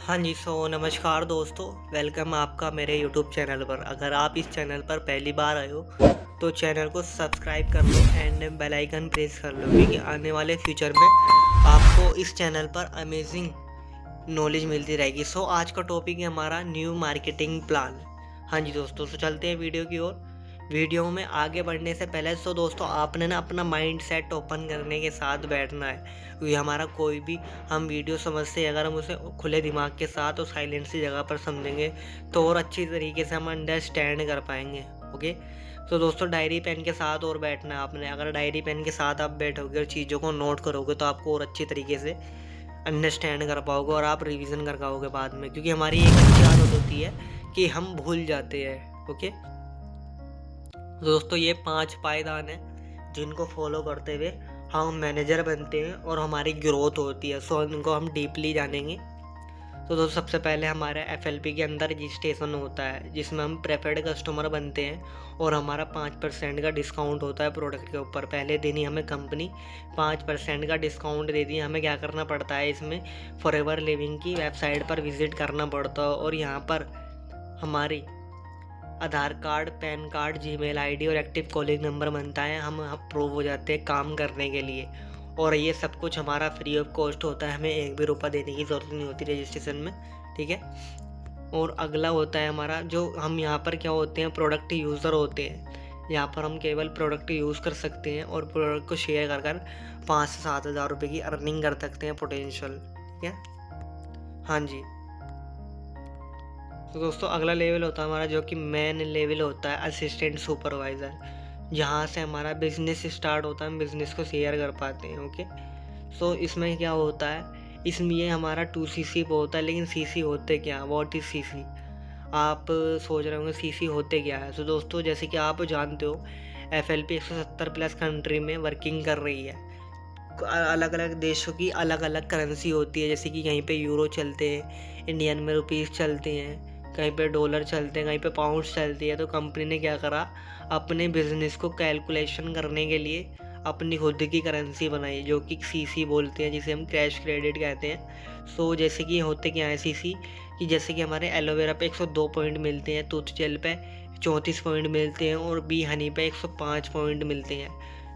हाँ जी, नमस्कार दोस्तों, वेलकम आपका मेरे यूट्यूब चैनल पर। अगर आप इस चैनल पर पहली बार आए हो, तो चैनल को सब्सक्राइब कर लो एंड बेल आइकन प्रेस कर लो, क्योंकि आने वाले फ्यूचर में आपको इस चैनल पर अमेजिंग नॉलेज मिलती रहेगी। आज का टॉपिक है हमारा न्यू मार्केटिंग प्लान। हाँ जी दोस्तों, चलते हैं वीडियो की ओर। वीडियो में आगे बढ़ने से पहले दोस्तों, आपने ना अपना माइंड सेट ओपन करने के साथ बैठना है, क्योंकि हमारा कोई भी हम वीडियो समझते हैं, अगर हम उसे खुले दिमाग के साथ और साइलेंट सी जगह पर समझेंगे तो और अच्छी तरीके से हम अंडरस्टैंड कर पाएंगे। ओके, तो दोस्तों डायरी पेन के साथ और बैठना है आपने। अगर डायरी पेन के साथ आप बैठोगे और चीज़ों को नोट करोगे तो आपको और अच्छी तरीके से अंडरस्टैंड कर पाओगे और आप रिवीजन कर पाओगे बाद में, क्योंकि हमारी एक अच्छी आदत होती है कि हम भूल जाते हैं। ओके, तो दोस्तों ये 5 पायदान हैं जिनको फॉलो करते हुए हम मैनेजर बनते हैं और हमारी ग्रोथ होती है। इनको हम डीपली जानेंगे। तो दोस्तों सबसे पहले हमारे FLP के अंदर रजिस्ट्रेशन होता है, जिसमें हम प्रेफर्ड कस्टमर बनते हैं और हमारा 5% का डिस्काउंट होता है प्रोडक्ट के ऊपर। पहले दिन ही हमें कंपनी 5% का डिस्काउंट देती है। हमें क्या करना पड़ता है, इसमें फॉरएवर लिविंग की वेबसाइट पर विजिट करना पड़ता है और यहाँ पर हमारी Aadhaar card, PAN card, Gmail ID और एक्टिव कॉलिंग नंबर बनता है। हम अप्रूव हो जाते हैं काम करने के लिए, और ये सब कुछ हमारा फ्री ऑफ कॉस्ट होता है। हमें एक भी रुपया देने की ज़रूरत नहीं होती रजिस्ट्रेशन में, ठीक है। और अगला होता है हमारा, जो हम यहाँ पर क्या होते हैं, प्रोडक्ट यूज़र होते हैं। यहाँ पर हम केवल प्रोडक्ट यूज़ कर सकते हैं और प्रोडक्ट को शेयर कर कर 5 से 7 हज़ार रुपये की अर्निंग कर सकते हैं पोटेंशियल, ठीक है। हाँ जी, तो दोस्तों अगला लेवल होता है हमारा, जो कि मेन लेवल होता है असिस्टेंट सुपरवाइज़र। जहाँ से हमारा बिजनेस स्टार्ट होता है, हम बिजनेस को शेयर कर पाते हैं। ओके, इसमें क्या होता है, इसमें ये हमारा 2CC पे होता है। लेकिन CC होते क्या, व्हाट इज़ CC? आप सोच रहे होंगे CC होते क्या है। तो दोस्तों जैसे कि आप जानते हो, FLP 170 प्लस कंट्री में वर्किंग कर रही है। अलग अलग देशों की अलग अलग करेंसी होती है, जैसे कि कहीं पे यूरो चलते हैं, इंडियन में रुपीस चलते हैं, कहीं पे डॉलर चलते हैं, कहीं पे पाउंड्स चलती है। तो कंपनी ने क्या करा, अपने बिजनेस को कैलकुलेशन करने के लिए अपनी खुद की करेंसी बनाई, जो कि CC बोलते हैं, जिसे हम कैश क्रेडिट कहते हैं। जैसे कि होते क्या है CC, कि जैसे कि हमारे एलोवेरा पे 102 पॉइंट मिलते हैं, टूथ जेल पे 34 पॉइंट मिलते हैं और बी हनी पे 105 पॉइंट मिलते हैं,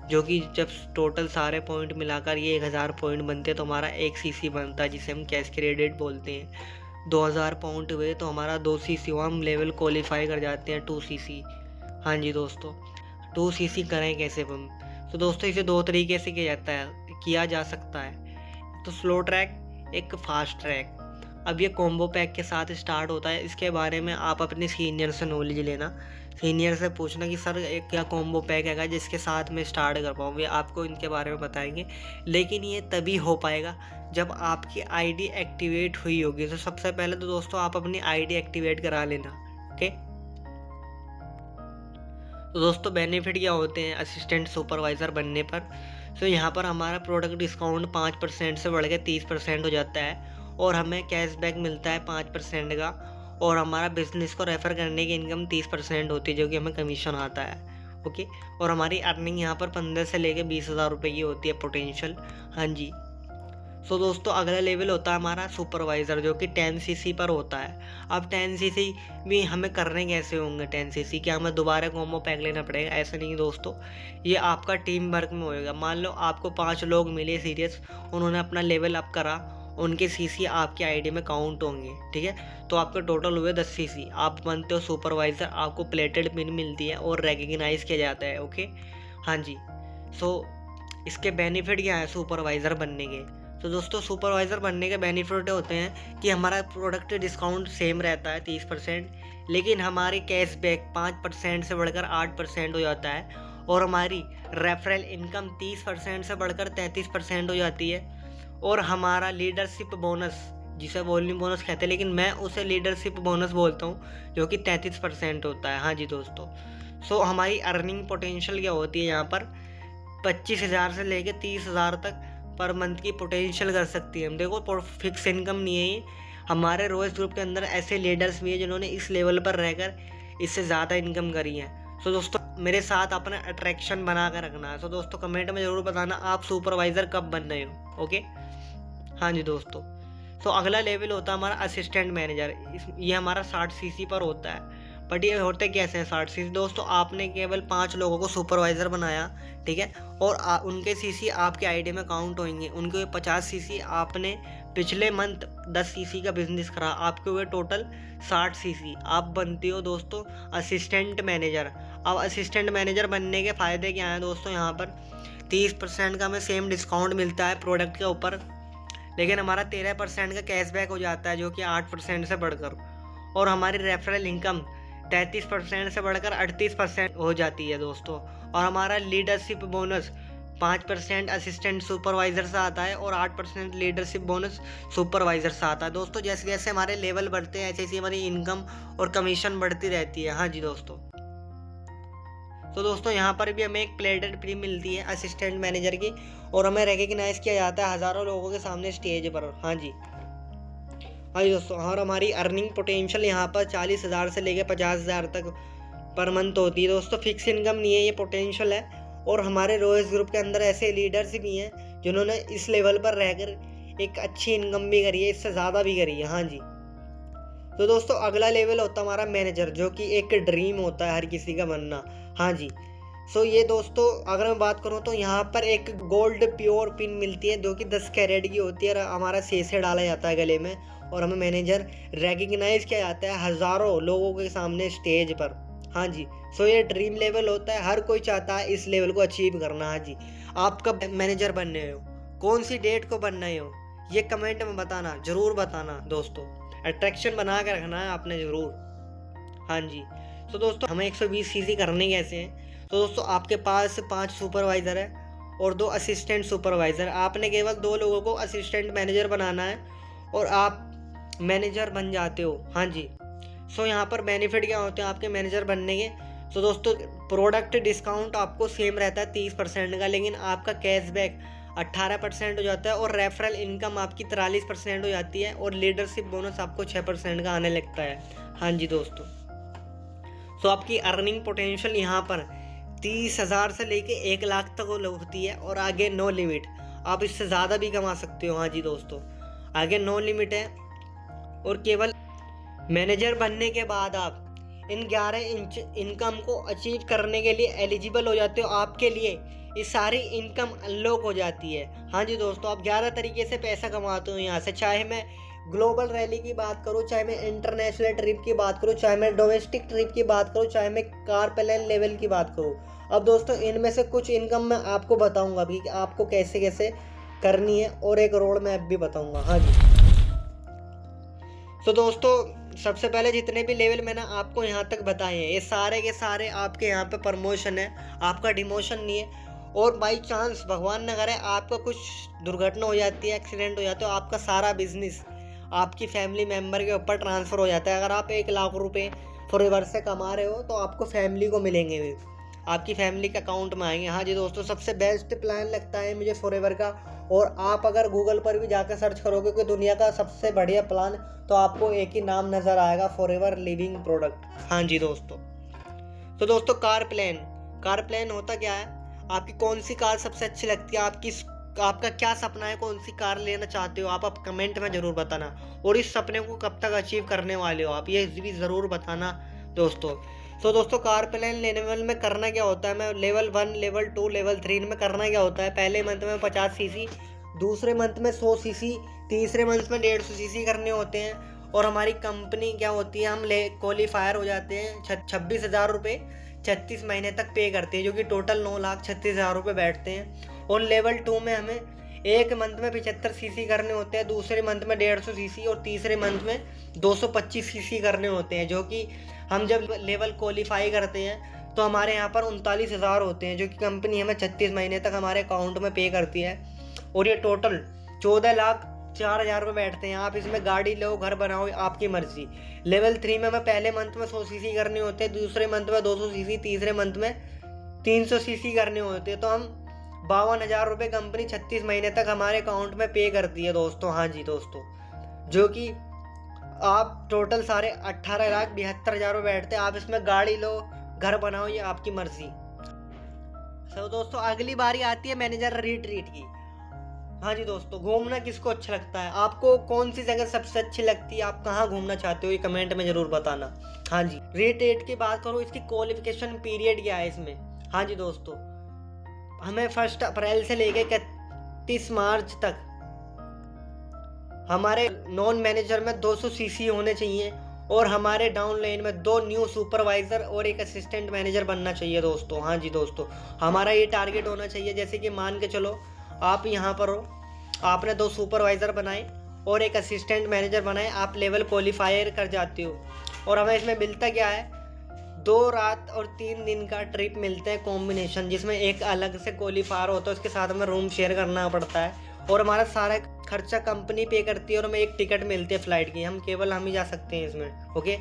जो कि जब टोटल सारे पॉइंट मिलाकर ये 1000 पॉइंट बनते हैं तो हमारा एक CC बनता है, जिसे हम कैश क्रेडिट बोलते हैं। 2000 पॉइंट हुए तो हमारा 2 CC हुआ, हम लेवल क्वालिफाई कर जाते हैं 2 CC। हाँ जी दोस्तों, 2 CC करें कैसे हम? तो दोस्तों इसे 2 तरीके से किया जा सकता है। तो स्लो ट्रैक, एक फास्ट ट्रैक। अब ये कॉम्बो पैक के साथ स्टार्ट होता है। इसके बारे में आप अपने सीनियर से नॉलेज लेना, सीनियर से पूछना कि सर एक क्या कॉम्बो पैक है जिसके साथ में स्टार्ट कर पाऊँ, वे आपको इनके बारे में बताएंगे। लेकिन ये तभी हो पाएगा जब आपकी आईडी एक्टिवेट हुई होगी। तो सबसे पहले तो दोस्तों आप अपनी आईडी एक्टिवेट करा लेना। ओके, तो दोस्तों बेनिफिट क्या होते हैं असिस्टेंट सुपरवाइज़र बनने पर? यहाँ पर हमारा प्रोडक्ट डिस्काउंट 5% से बढ़ के 30% हो जाता है और हमें कैशबैक मिलता है 5% का, और हमारा बिजनेस को रेफ़र करने की इनकम 30% होती है, जो कि हमें कमीशन आता है। ओके, और हमारी अर्निंग यहाँ पर 15 से लेके 20,000 रुपये की होती है पोटेंशियल। हाँ जी, दोस्तों अगला लेवल होता है हमारा सुपरवाइज़र, जो कि 10 CC पर होता है। अब 10 CC भी हमें करने कैसे होंगे? 10 CC क्या हमें दोबारा कॉम्बो पैक लेना पड़ेगा? ऐसा नहीं दोस्तों, ये आपका टीम वर्क में होएगा। मान लो आपको 5 लोग मिले सीरियस, उन्होंने अपना लेवल अप करा, उनके CC आपकी आईडी में काउंट होंगे, ठीक है। तो आपके टोटल हुए 10 CC। आप बनते हो सुपरवाइज़र, आपको प्लेटेड पिन मिलती है और रिकग्नाइज किया जाता है। ओके, हाँ जी, इसके बेनिफिट क्या है सुपरवाइज़र बनने के? तो दोस्तों सुपरवाइज़र बनने के बेनिफिट होते हैं कि हमारा प्रोडक्ट डिस्काउंट सेम रहता है 30%, लेकिन हमारी कैशबैक 5% से बढ़कर 8% हो जाता है, और हमारी रेफरल इनकम 30% से बढ़कर 33% हो जाती है, और हमारा लीडरशिप बोनस, जिसे वॉल्यूम बोनस कहते हैं, लेकिन मैं उसे लीडरशिप बोनस बोलता हूँ, जो कि 33% होता है। हाँ जी दोस्तों, हमारी अर्निंग पोटेंशियल क्या होती है यहाँ पर, 25,000 से लेके 30,000 तक पर मंथ की पोटेंशियल कर सकती है। हम देखो फिक्स इनकम नहीं है ये। हमारे रोज ग्रुप के अंदर ऐसे लीडर्स भी हैं जिन्होंने इस लेवल पर रहकर इससे ज़्यादा इनकम करी है। दोस्तों मेरे साथ अपना अट्रैक्शन बना कर रखना है। दोस्तों कमेंट में ज़रूर बताना आप सुपरवाइज़र कब बन रहे हो। ओके, हाँ जी दोस्तों, सो अगला लेवल होता है हमारा असिस्टेंट मैनेजर। ये हमारा 60 सीसी पर होता है। बट ये होते कैसे हैं 60 सीसी दोस्तों, आपने केवल 5 लोगों को सुपरवाइज़र बनाया, ठीक है, और उनके सीसी आपके आईडी में काउंट होंगे। उनके 50 सीसी आपने पिछले मंथ 10 सीसी का बिजनेस करा, आपके हुए टोटल 60 सीसी। आप बनते हो दोस्तों असिस्टेंट मैनेजर। अब असिस्टेंट मैनेजर बनने के फ़ायदे क्या हैं दोस्तों, यहाँ पर 30% का हमें सेम डिस्काउंट मिलता है प्रोडक्ट के ऊपर, लेकिन हमारा 13% का कैशबैक हो जाता है जो कि 8% से बढ़कर, और हमारी रेफरल इनकम 33% से बढ़कर 38% हो जाती है दोस्तों। और हमारा लीडरशिप बोनस 5% असिस्टेंट सुपरवाइज़र से आता है और 8% लीडरशिप बोनस सुपरवाइज़र से आता है दोस्तों। जैसे जैसे हमारे लेवल बढ़ते हैं ऐसे ऐसे हमारी इनकम और कमीशन बढ़ती रहती है। हाँ जी दोस्तों। तो दोस्तों यहाँ पर भी हमें एक प्लेटेड फ्री मिलती है असिस्टेंट मैनेजर की, और हमें रिकग्नाइज़ किया जाता है हज़ारों लोगों के सामने स्टेज पर। हाँ जी दोस्तों। और हमारी अर्निंग पोटेंशियल यहाँ पर 40,000 से लेकर 50,000 तक पर मंथ होती है दोस्तों। फिक्स इनकम नहीं है, ये पोटेंशियल है। और हमारे रोएस ग्रुप के अंदर ऐसे लीडर्स भी हैं जिन्होंने इस लेवल पर रहकर एक अच्छी इनकम भी करी है, इससे ज़्यादा भी करी है। हाँ जी। तो दोस्तों अगला लेवल होता है हमारा मैनेजर, जो कि एक ड्रीम होता है हर किसी का बनना। हाँ जी। सो ये दोस्तों अगर मैं बात करूँ तो यहाँ पर एक गोल्ड प्योर पिन मिलती है जो कि 10 कैरेट की होती है, और हमारा से डाला जाता है गले में, और हमें मैनेजर रिकग्नाइज किया जाता है हज़ारों लोगों के सामने स्टेज पर। हाँ जी। सो ये ड्रीम लेवल होता है, हर कोई चाहता है इस लेवल को अचीव करना। हाँ जी। आप कब मैनेजर बनने हो, कौन सी डेट को बनना हो, ये कमेंट में बताना, ज़रूर बताना दोस्तों। अट्रैक्शन बना के रखना है आपने ज़रूर। हाँ जी। तो दोस्तों हमें 120 सीसी करने कैसे हैं, तो दोस्तों आपके पास 5 सुपरवाइज़र है और 2 असिस्टेंट सुपरवाइज़र। आपने केवल 2 लोगों को असिस्टेंट मैनेजर बनाना है और आप मैनेजर बन जाते हो। हाँ जी। सो यहाँ पर बेनिफिट क्या होते हैं आपके मैनेजर बनने के, तो दोस्तों प्रोडक्ट डिस्काउंट आपको सेम रहता है 30% का, लेकिन आपका कैशबैक 18% हो जाता है, और रेफरल इनकम आपकी 43% हो जाती है, और लीडरशिप बोनस आपको 6% का आने लगता है। हाँ जी दोस्तों। सो आपकी अर्निंग पोटेंशियल यहाँ पर 30,000 से लेके 1 लाख तक होती है, और आगे नो लिमिट, आप इससे ज़्यादा भी कमा सकते हो। हाँ जी दोस्तों, आगे नो लिमिट है। और केवल मैनेजर बनने के बाद आप इन 11 इंच इनकम को अचीव करने के लिए एलिजिबल हो जाते हो। आपके लिए ये सारी इनकम अनलॉक हो जाती है। हाँ जी दोस्तों, आप 11 तरीके से पैसा कमाते हो यहाँ से, चाहे मैं ग्लोबल रैली की बात करूँ, चाहे मैं इंटरनेशनल ट्रिप की बात करूँ, चाहे मैं डोमेस्टिक ट्रिप की बात करूँ, चाहे मैं कार प्लान लेवल की बात करूँ। अब दोस्तों इनमें से कुछ इनकम मैं आपको बताऊंगा अभी कि आपको कैसे कैसे करनी है, और एक रोड मैप भी बताऊंगा। हाँ जी। तो दोस्तों सबसे पहले जितने भी लेवल मैंने आपको यहाँ तक बताए हैं, ये सारे के सारे आपके यहाँ पे प्रमोशन है, आपका डिमोशन नहीं है। और बाई चांस भगवान न करे आपका कुछ दुर्घटना हो जाती है, एक्सीडेंट हो जाता है, तो आपका सारा बिजनेस आपकी फैमिली मेम्बर के ऊपर ट्रांसफ़र हो जाता है। अगर आप 1 लाख रुपए फॉरएवर से कमा रहे हो तो आपको फैमिली को मिलेंगे भी, आपकी फैमिली के अकाउंट में आएंगे। हाँ जी दोस्तों, सबसे बेस्ट प्लान लगता है मुझे फॉरएवर का। और आप अगर गूगल पर भी जाकर सर्च करोगे कि दुनिया का सबसे बढ़िया प्लान, तो आपको एक ही नाम नज़र आएगा, फॉरएवर लिविंग प्रोडक्ट। हाँ जी दोस्तों। तो दोस्तों कार प्लान होता क्या है, आपकी कौन सी कार सबसे अच्छी लगती है, आपका क्या सपना है, कौन सी कार लेना चाहते हो आप कमेंट में ज़रूर बताना। और इस सपने को कब तक अचीव करने वाले हो आप, ये भी ज़रूर बताना दोस्तों। तो दोस्तों कार प्लान लेवल में करना क्या होता है, मैं लेवल 1, लेवल 2, लेवल 3 में करना क्या होता है, पहले मंथ में 50 सीसी, दूसरे मंथ में 100 सीसी, तीसरे मंथ में 150 सीसी करने होते हैं। और हमारी कंपनी क्या होती है, हम क्वालिफायर हो जाते हैं, 26,000 रुपये 36 महीने तक पे करते हैं, जो कि टोटल 9,36,000 रुपये बैठते हैं। और लेवल 2 में हमें एक मंथ में 75 सीसी करने होते हैं, दूसरे मंथ में 150 सीसी, और तीसरे मंथ में 225 सीसी करने होते हैं। जो कि हम जब लेवल क्वालिफाई करते हैं तो हमारे यहाँ पर 39,000 होते हैं, जो कि कंपनी हमें 36 महीने तक हमारे अकाउंट में पे करती है। और ये टोटल 14,04,000 रुपये बैठते हैं। आप इसमें गाड़ी लो, घर बनाओ, आपकी मर्जी। लेवल 3 में हमें पहले मंथ में 100 सीसी करने होते हैं, दूसरे मंथ में 200 सीसी, तीसरे मंथ में 300 सीसी करने होते हैं। तो हम 52,000 रुपये कंपनी 36 महीने तक हमारे अकाउंट में पे करती है दोस्तों। हाँ जी दोस्तों, जो कि आप टोटल सारे 18,72,000 रुपये बैठते हैं। आप इसमें गाड़ी लो, घर बनाओ, ये आपकी मर्जी। तो दोस्तों अगली बारी आती है मैनेजर रिट्रीट की। हाँ जी दोस्तों, घूमना किसको अच्छा लगता है? आपको कौन सी जगह सबसे अच्छी लगती है? आप कहाँ घूमना चाहते हो? ये कमेंट में ज़रूर बताना। हाँ जी, रेट 8 की बात करूँ, इसकी क्वालिफिकेशन पीरियड क्या है इसमें? हाँ जी दोस्तों, हमें 1 अप्रैल से लेके 31 मार्च तक हमारे नॉन मैनेजर में 200 सीसी होने चाहिए और हमारे डाउन लाइन में 2 न्यू सुपरवाइज़र और एक असिस्टेंट मैनेजर बनना चाहिए दोस्तों। हाँ जी दोस्तों, हमारा ये टारगेट होना चाहिए। जैसे कि मान के चलो आप यहाँ पर हो, आपने 2 सुपरवाइज़र बनाए और एक असिस्टेंट मैनेजर बनाए, आप लेवल क्वालिफायर कर जाते हो। और हमें इसमें मिलता क्या है? 2 रात और 3 दिन का ट्रिप मिलते हैं कॉम्बिनेशन, जिसमें एक अलग से क्वालिफायर होता है, उसके साथ हमें रूम शेयर करना पड़ता है और हमारा सारा खर्चा कंपनी पे करती है और हमें एक टिकट मिलती है फ्लाइट की, हम केवल हम ही जा सकते हैं इसमें। ओके,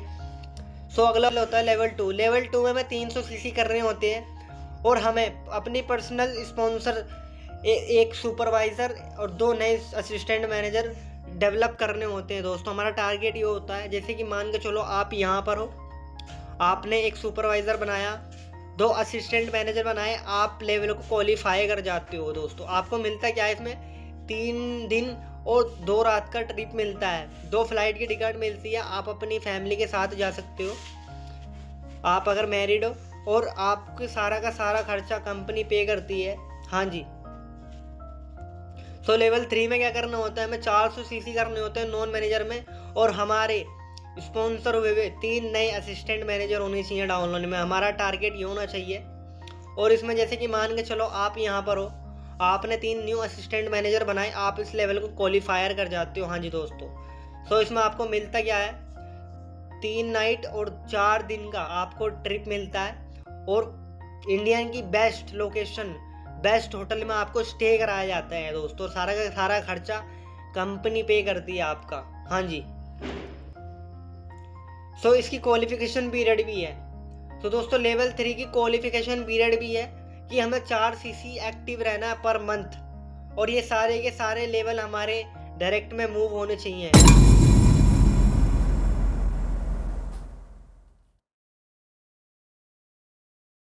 सो अगला होता है लेवल 2। लेवल 2 में हमें 300 सीसी करने होते हैं और हमें अपनी पर्सनल स्पॉन्सर एक सुपरवाइज़र और 2 नए असिस्टेंट मैनेजर डेवलप करने होते हैं दोस्तों। हमारा टारगेट ये होता है, जैसे कि मान के चलो आप यहाँ पर हो, आपने एक सुपरवाइज़र बनाया, 2 असिस्टेंट मैनेजर बनाए, आप लेवल को क्वालिफाई कर जाते हो दोस्तों। आपको मिलता क्या है इसमें? 3 दिन और 2 रात का ट्रिप मिलता है, 2 फ्लाइट की टिकट मिलती है, आप अपनी फैमिली के साथ जा सकते हो, आप अगर मैरिड हो, और आपके सारा का सारा खर्चा कंपनी पे करती है। हाँ जी, तो लेवल 3 में क्या करना होता है? हमें 400 सीसी करने होते हैं नॉन मैनेजर में और हमारे स्पॉन्सर हुए 3 नए असिस्टेंट मैनेजर होने चाहिए डाउनलोड में। हमारा टारगेट ये होना चाहिए। और इसमें जैसे कि मान के चलो आप यहाँ पर हो, आपने 3 न्यू असिस्टेंट मैनेजर बनाए, आप इस लेवल को क्वालिफायर कर जाते हो। हाँ जी दोस्तों, सो इसमें आपको मिलता क्या है? 3 नाइट और 4 दिन का आपको ट्रिप मिलता है और इंडिया की बेस्ट लोकेशन, बेस्ट होटल में आपको स्टे कराया जाता है दोस्तों। सारा का सारा खर्चा कंपनी पे करती है आपका। हाँ जी, सो इसकी क्वालिफिकेशन पीरियड भी है। तो दोस्तों लेवल 3 की क्वालिफिकेशन पीरियड भी है कि हमें 4 सीसी एक्टिव रहना है पर मंथ और ये सारे के सारे लेवल हमारे डायरेक्ट में मूव होने चाहिए।